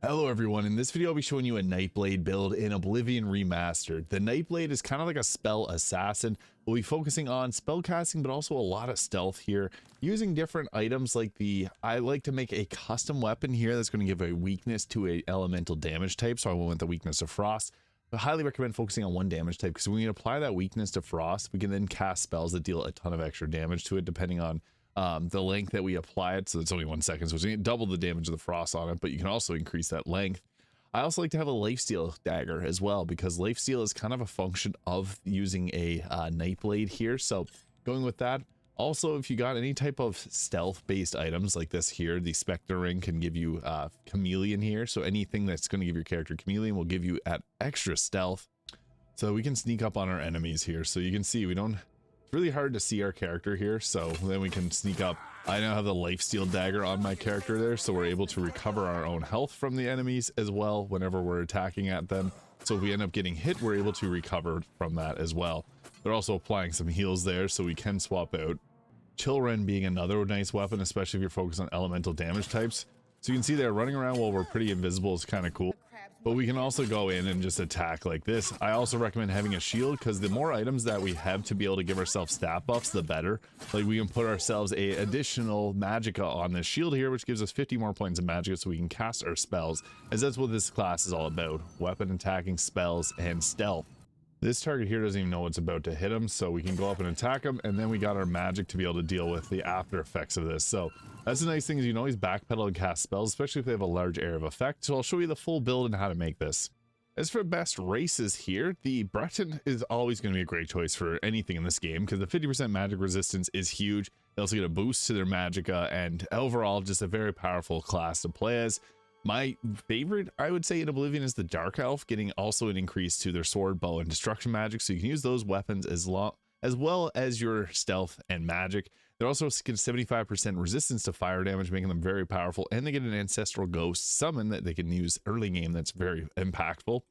Hello everyone, in this video I'll be showing you a Nightblade build in Oblivion Remastered. The Nightblade is kind of like a spell assassin. We'll be focusing on spell casting but also a lot of stealth here, using different items like I like to make a custom weapon here that's going to give a weakness to a elemental damage type, so I went with the weakness of Frost. I highly recommend focusing on one damage type because when we apply that weakness to Frost, we can then cast spells that deal a ton of extra damage to it depending on the length that we apply it. So it's only 1 second, so it's double the damage of the Frost on it, but you can also increase that length. I also like to have a lifesteal dagger as well because lifesteal is kind of a function of using a Nightblade here, so going with that. Also, if you got any type of stealth based items like this here, the Spectre ring can give you chameleon here, so anything that's going to give your character chameleon will give you at extra stealth, so we can sneak up on our enemies here. So you can see we don't, it's really hard to see our character here, so then we can sneak up. I now have the lifesteal dagger on my character there, so we're able to recover our own health from the enemies as well whenever we're attacking at them. So if we end up getting hit, we're able to recover from that as well. They're also applying some heals there, so we can swap out. Chillren being another nice weapon, especially if you're focused on elemental damage types. So you can see they're running around while we're pretty invisible is kind of cool. But we can also go in and just attack like this. I also recommend having a shield because the more items that we have to be able to give ourselves stat buffs, the better. Like we can put ourselves a additional magicka on this shield here, which gives us 50 more points of magicka so we can cast our spells, as that's what this class is all about. Weapon attacking, spells, and stealth. This target here doesn't even know what's about to hit him, so we can go up and attack him, and then we got our magic to be able to deal with the after effects of this. So that's the nice thing, is you can always backpedal and cast spells, especially if they have a large area of effect. So I'll show you the full build and how to make this. As for best races here, the Breton is always going to be a great choice for anything in this game because the 50% magic resistance is huge. They also get a boost to their magicka, and overall just a very powerful class to play as. My favorite, I would say, in Oblivion is the Dark Elf, getting also an increase to their sword, bow, and destruction magic, so you can use those weapons as well as your stealth and magic. They're also get 75% resistance to fire damage, making them very powerful, and they get an ancestral ghost summon that they can use early game that's very impactful.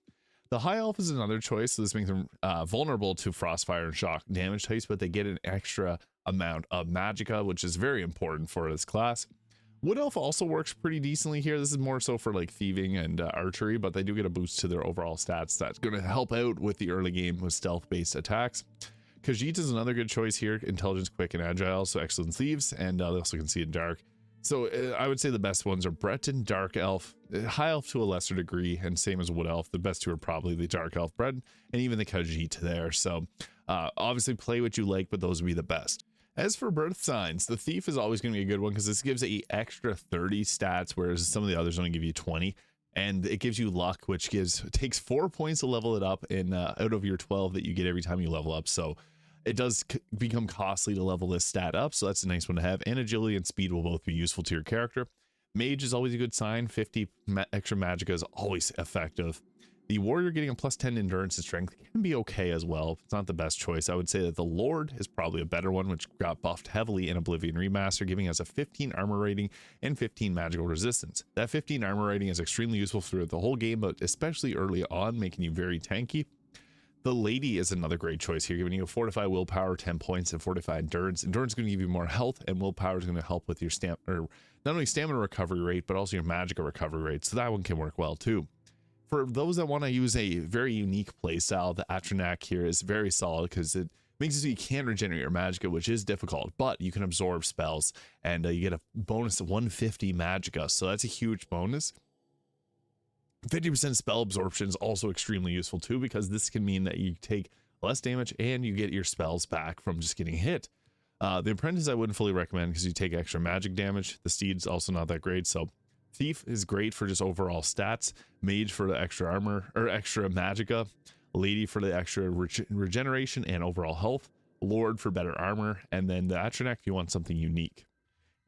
The High Elf is another choice, so this makes them vulnerable to frostfire and shock damage types, but they get an extra amount of magicka, which is very important for this class. Wood Elf also works pretty decently here. This is more so for like thieving and archery, but they do get a boost to their overall stats. That's going to help out with the early game with stealth-based attacks. Khajiit is another good choice here. Intelligence, quick, and agile, so excellent thieves, and they also can see in dark. So I would say the best ones are Breton, Dark Elf, High Elf to a lesser degree, and same as Wood Elf. The best two are probably the Dark Elf, Breton, and even the Khajiit there. So obviously play what you like, but those would be the best. As for Birthsigns, the Thief is always going to be a good one because this gives a extra 30 stats, whereas some of the others only give you 20. And it gives you luck, which takes 4 points to level it up in out of your 12 that you get every time you level up. So it does become costly to level this stat up, so that's a nice one to have. And agility and speed will both be useful to your character. Mage is always a good sign. 50 extra magicka is always effective. The warrior getting a +10 endurance and strength can be okay as well. It's not the best choice. I would say that the Lord is probably a better one, which got buffed heavily in Oblivion Remastered, giving us a 15 armor rating and 15 magical resistance. That 15 armor rating is extremely useful throughout the whole game, but especially early on, making you very tanky. The Lady is another great choice here, giving you a fortified willpower, 10 points, and fortified endurance. Endurance is going to give you more health, and willpower is going to help with your not only stamina recovery rate, but also your magicka recovery rate. So that one can work well too. For those that want to use a very unique playstyle, the Atronach here is very solid because it makes it so you can regenerate your magicka, which is difficult, but you can absorb spells, and you get a bonus of 150 magicka, so that's a huge bonus. 50% spell absorption is also extremely useful too, because this can mean that you take less damage and you get your spells back from just getting hit. The Apprentice I wouldn't fully recommend because you take extra magic damage. The Steed's also not that great, so Thief is great for just overall stats. Mage for the extra armor or extra magicka. Lady for the extra regeneration and overall health. Lord for better armor, and then the Atronach if you want something unique.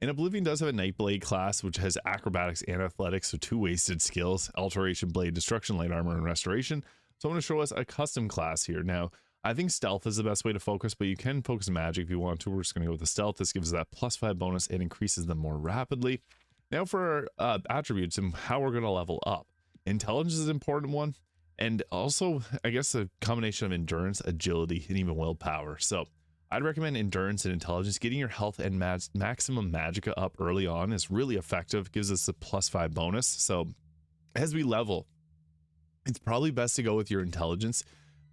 And Oblivion does have a Nightblade class, which has acrobatics and athletics, so 2 wasted skills: alteration, blade, destruction, light armor, and restoration. So I'm going to show us a custom class here. Now, I think stealth is the best way to focus, but you can focus magic if you want to. We're just going to go with the stealth. This gives that +5 bonus and increases them more rapidly. Now for our attributes and how we're going to level up. Intelligence is an important one, and also I guess a combination of endurance, agility, and even willpower. So I'd recommend endurance and intelligence. Getting your health and maximum magicka up early on is really effective. Gives us a +5 bonus. So As we level, it's probably best to go with your intelligence,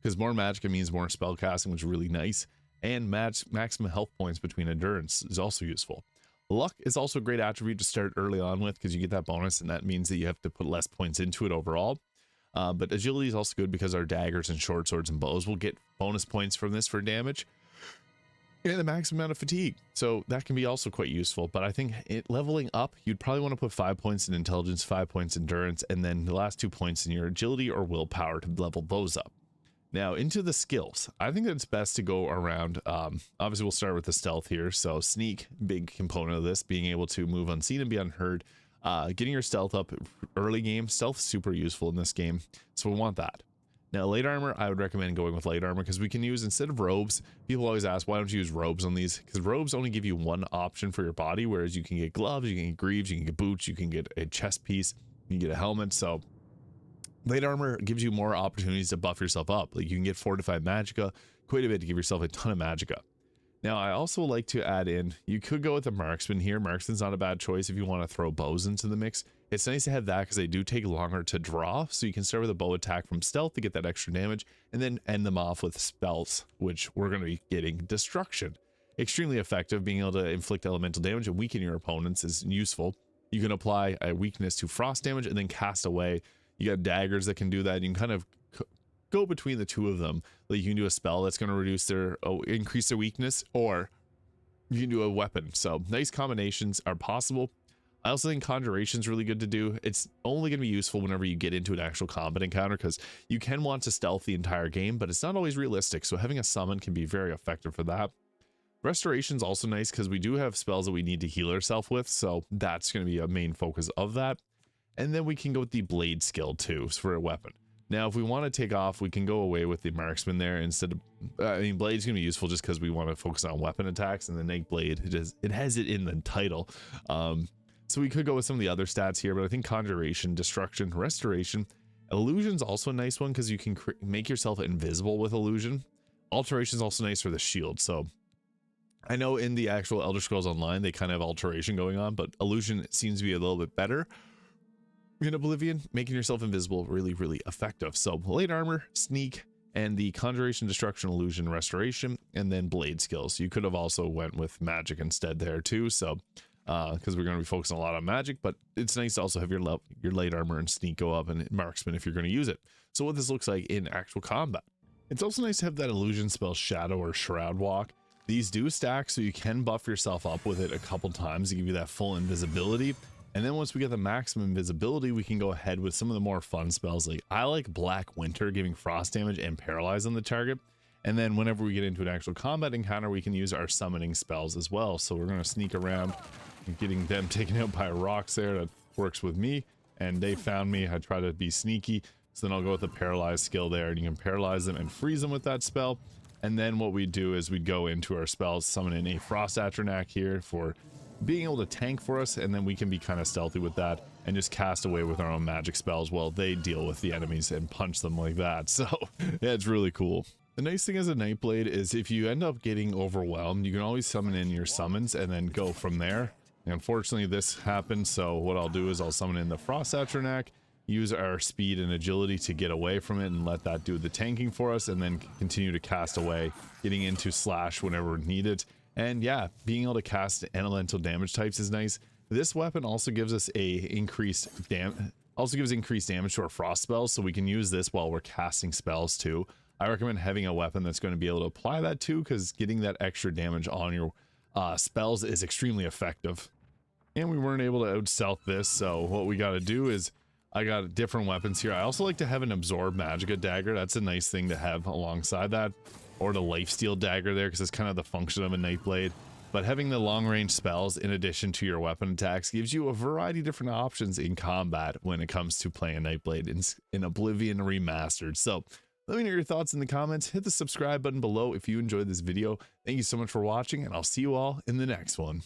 because more magicka means more spell casting, which is really nice, and maximum health points between endurance is also useful. Luck is also a great attribute to start early on with, because you get that bonus, and that means that you have to put less points into it overall. But agility is also good because our daggers and short swords and bows will get bonus points from this for damage, and the maximum amount of fatigue, so that can be also quite useful. But I think leveling up, you'd probably want to put 5 points in intelligence, 5 points endurance, and then the last 2 points in your agility or willpower to level those up. Now into the skills, I think that it's best to go around. Obviously we'll start with the stealth here. So sneak, big component of this, being able to move unseen and be unheard. Getting your stealth up early game. Stealth is super useful in this game, so we want that. Now light armor, I would recommend going with light armor, because we can use, instead of robes, people always ask, why don't you use robes on these? Because robes only give you one option for your body, whereas you can get gloves, you can get greaves, you can get boots, you can get a chest piece, you can get a helmet. So light armor gives you more opportunities to buff yourself up. Like you can get fortified magicka, quite a bit, to give yourself a ton of magicka. Now I also like to add in, you could go with a marksman here. Marksman's not a bad choice if you want to throw bows into the mix. It's nice to have that because they do take longer to draw, so you can start with a bow attack from stealth to get that extra damage, and then end them off with spells, which we're going to be getting destruction. Extremely effective. Being able to inflict elemental damage and weaken your opponents is useful. You can apply a weakness to frost damage and then cast away. You got daggers that can do that. You can kind of go between the two of them. Like you can do a spell that's going to reduce their increase their weakness, or you can do a weapon. So nice combinations are possible. I also think conjuration is really good to do. It's only going to be useful whenever you get into an actual combat encounter, because you can want to stealth the entire game, but it's not always realistic. So having a summon can be very effective for that. Restoration is also nice because we do have spells that we need to heal ourselves with, so that's going to be a main focus of that. And then we can go with the blade skill too for a weapon. Now, if we want to take off, we can go away with the marksman there instead of, I mean, blade's going to be useful just because we want to focus on weapon attacks, and the Nightblade, it has it in the title. So we could go with some of the other stats here, but I think conjuration, destruction, restoration, illusion's also a nice one because you can make yourself invisible with illusion. Alteration is also nice for the shield. So I know in the actual Elder Scrolls Online, they kind of have alteration going on, but illusion seems to be a little bit better in Oblivion, making yourself invisible really, really effective. So light armor, sneak, and the conjuration, destruction, illusion, restoration, and then blade skills. You could have also went with magic instead there too. So because we're going to be focusing a lot on magic, but it's nice to also have your light armor and sneak go up, and marksman if you're going to use it. So what this looks like in actual combat. It's also nice to have that illusion spell, shadow or shroud walk. These do stack, so you can buff yourself up with it a couple times to give you that full invisibility. And then once we get the maximum invisibility, we can go ahead with some of the more fun spells. Like I like Black Winter, giving frost damage and paralyze on the target. And then whenever we get into an actual combat encounter, we can use our summoning spells as well. So we're going to sneak around and getting them taken out by rocks there. That works with me. And they found me. I try to be sneaky. So then I'll go with the paralyze skill there, and you can paralyze them and freeze them with that spell. And then what we do is we go into our spells, summon in a Frost Atronach here for being able to tank for us, and then we can be kind of stealthy with that and just cast away with our own magic spells while they deal with the enemies and punch them like that. So yeah, it's really cool. The nice thing as a Nightblade is if you end up getting overwhelmed, you can always summon in your summons and then go from there. And unfortunately this happened, so what I'll do is I'll summon in the Frost Atronach, use our speed and agility to get away from it and let that do the tanking for us, and then continue to cast away, getting into slash whenever needed. And yeah, being able to cast elemental damage types is nice. This weapon also gives us increased damage to our frost spells, so we can use this while we're casting spells too. I recommend having a weapon that's going to be able to apply that too, because getting that extra damage on your spells is extremely effective. And we weren't able to out stealth this, so what we got to do is I got different weapons here. I also like to have an absorb magicka dagger. That's a nice thing to have alongside that, or the lifesteal dagger there, because it's kind of the function of a Nightblade. But having the long range spells in addition to your weapon attacks gives you a variety of different options in combat when it comes to playing a Nightblade in Oblivion Remastered. So let me know your thoughts in the comments. Hit the subscribe button below if you enjoyed this video. Thank you so much for watching, and I'll see you all in the next one.